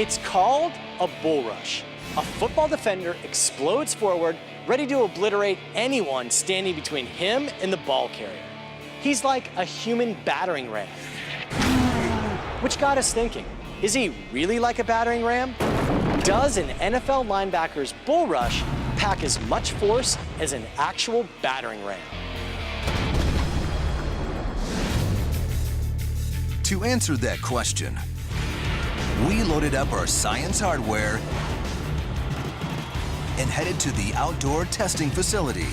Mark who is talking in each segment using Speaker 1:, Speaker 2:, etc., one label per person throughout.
Speaker 1: It's called a bull rush. A football defender explodes forward, ready to obliterate anyone standing between him and the ball carrier. He's like a human battering ram. Which got us thinking, is he really like a battering ram? Does an NFL linebacker's bull rush pack as much force as an actual battering ram?
Speaker 2: To answer that question, we loaded up our science hardware and headed to the outdoor testing facility.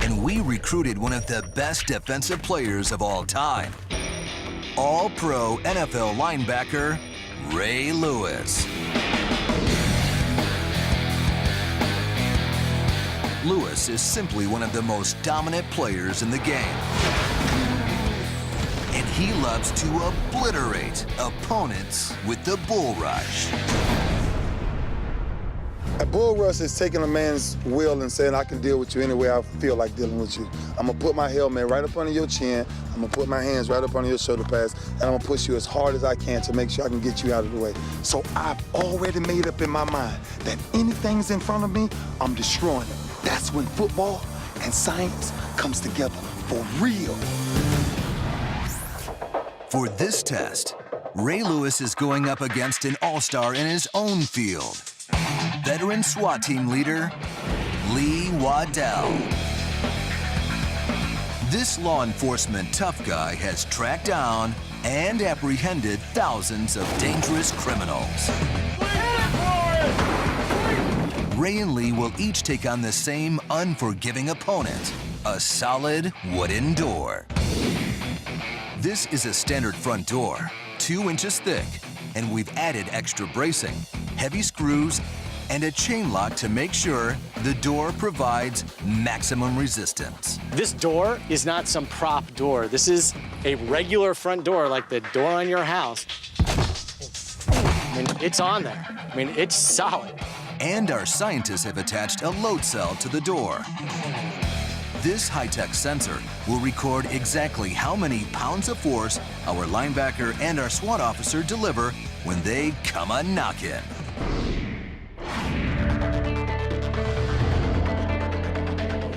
Speaker 2: And we recruited one of the best defensive players of all time, All-Pro NFL linebacker, Ray Lewis. Lewis is simply one of the most dominant players in the game. And he loves to obliterate opponents with the bull rush.
Speaker 3: A bull rush is taking a man's will and saying, I can deal with you any way I feel like dealing with you. I'm gonna put my helmet right up under your chin, I'm gonna put my hands right up under your shoulder pads, and I'm gonna push you as hard as I can to make sure I can get you out of the way. So I've already made up in my mind that anything's in front of me, I'm destroying it. That's when football and science comes together for real.
Speaker 2: For this test, Ray Lewis is going up against an all-star in his own field. Veteran SWAT team leader, Lee Waddell. This law enforcement tough guy has tracked down and apprehended thousands of dangerous criminals. Ray and Lee will each take on the same unforgiving opponent, a solid wooden door. This is a standard front door, 2 inches thick, and we've added extra bracing, heavy screws, and a chain lock to make sure the door provides maximum resistance.
Speaker 1: This door is not some prop door. This is a regular front door, like the door on your house. I mean, it's on there. I mean, it's solid.
Speaker 2: And our scientists have attached a load cell to the door. This high-tech sensor will record exactly how many pounds of force our linebacker and our SWAT officer deliver when they come a-knockin'.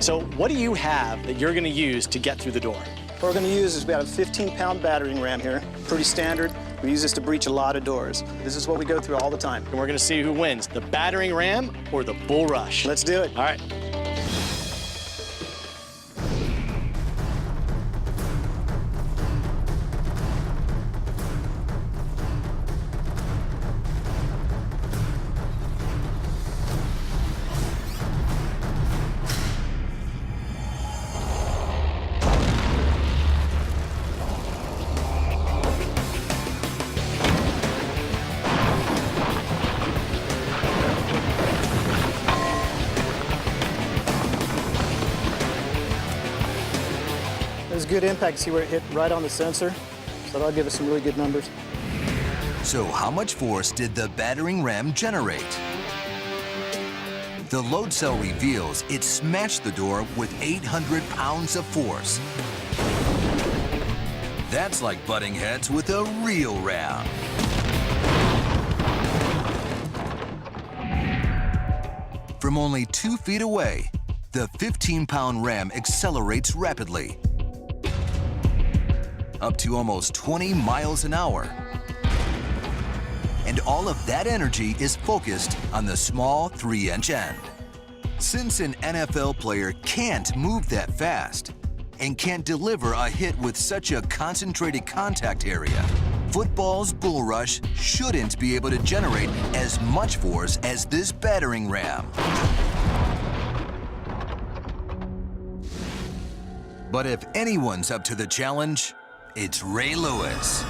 Speaker 1: So what do you have that you're gonna use to get through the door?
Speaker 4: What we're going to use is we have a 15-pound battering ram here, pretty standard. We use this to breach a lot of doors. This is what we go through all the time.
Speaker 1: And we're gonna see who wins, the battering ram or the bull rush.
Speaker 4: Let's do it.
Speaker 1: All right.
Speaker 4: It was good impact. See where it hit right on the sensor? So that'll give us some really good numbers.
Speaker 2: So how much force did the battering ram generate? The load cell reveals it smashed the door with 800 pounds of force. That's like butting heads with a real ram. From only 2 feet away, the 15-pound ram accelerates rapidly, up to almost 20 miles an hour. And all of that energy is focused on the small 3-inch end. Since an NFL player can't move that fast and can't deliver a hit with such a concentrated contact area, football's bull rush shouldn't be able to generate as much force as this battering ram. But if anyone's up to the challenge, it's Ray Lewis.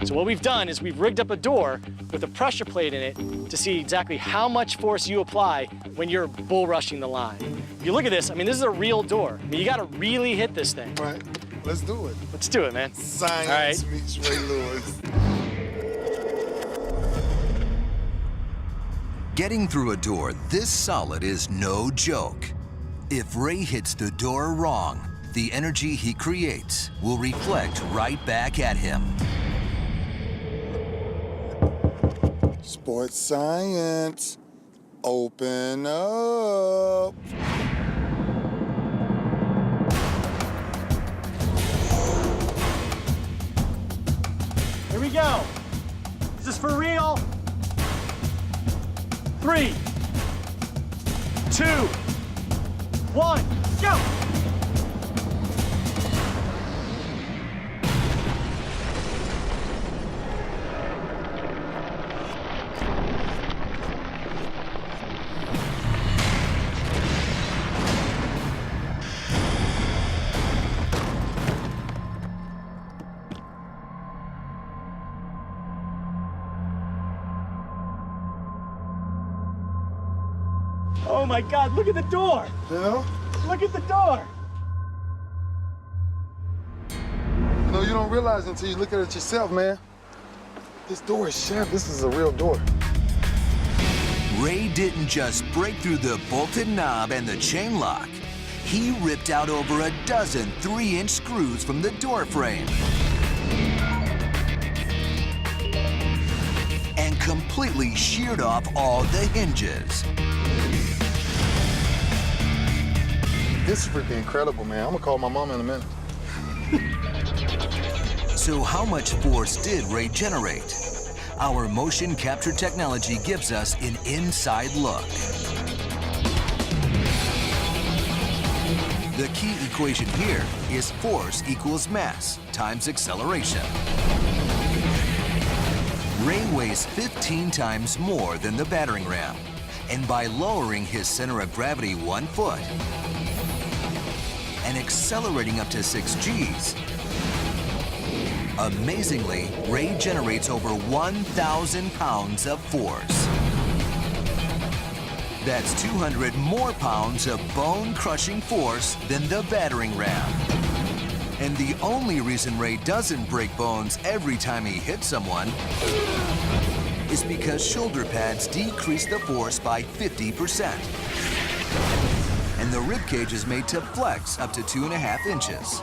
Speaker 1: So what we've done is we've rigged up a door with a pressure plate in it to see exactly how much force you apply when you're bull rushing the line. If you look at this, I mean, this is a real door. I mean, you gotta really hit this thing.
Speaker 3: Right, let's do it.
Speaker 1: Let's do it, man.
Speaker 3: Science
Speaker 1: All right.
Speaker 3: meets Ray Lewis.
Speaker 2: Getting through a door this solid is no joke. If Ray hits the door wrong, the energy he creates will reflect right back at him.
Speaker 3: Sports science, open up.
Speaker 1: Here we go. Is this for real? 3, 2, 1, go! Oh my God, look at the door!
Speaker 3: You know?
Speaker 1: Look at the door!
Speaker 3: You know, you don't realize until you look at it yourself, man. This door is shattered. This is a real door.
Speaker 2: Ray didn't just break through the bolted knob and the chain lock. He ripped out over a dozen 3-inch screws from the door frame. And completely sheared off all the hinges.
Speaker 3: This is freaking incredible, man. I'm gonna call my mom in a minute.
Speaker 2: So how much force did Ray generate? Our motion capture technology gives us an inside look. The key equation here is force equals mass times acceleration. Ray weighs 15 times more than the battering ram, and by lowering his center of gravity 1 foot and accelerating up to 6 Gs, amazingly, Ray generates over 1,000 pounds of force. That's 200 more pounds of bone-crushing force than the battering ram. And the only reason Ray doesn't break bones every time he hits someone is because shoulder pads decrease the force by 50%. And the ribcage is made to flex up to 2.5 inches.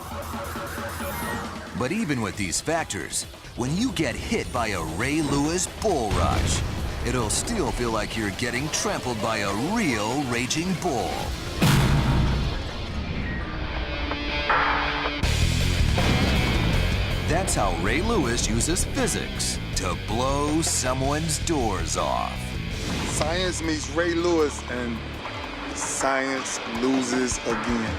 Speaker 2: But even with these factors, when you get hit by a Ray Lewis bull rush, it'll still feel like you're getting trampled by a real raging bull. That's how Ray Lewis uses physics to blow someone's doors off.
Speaker 3: Science meets Ray Lewis, and science loses again.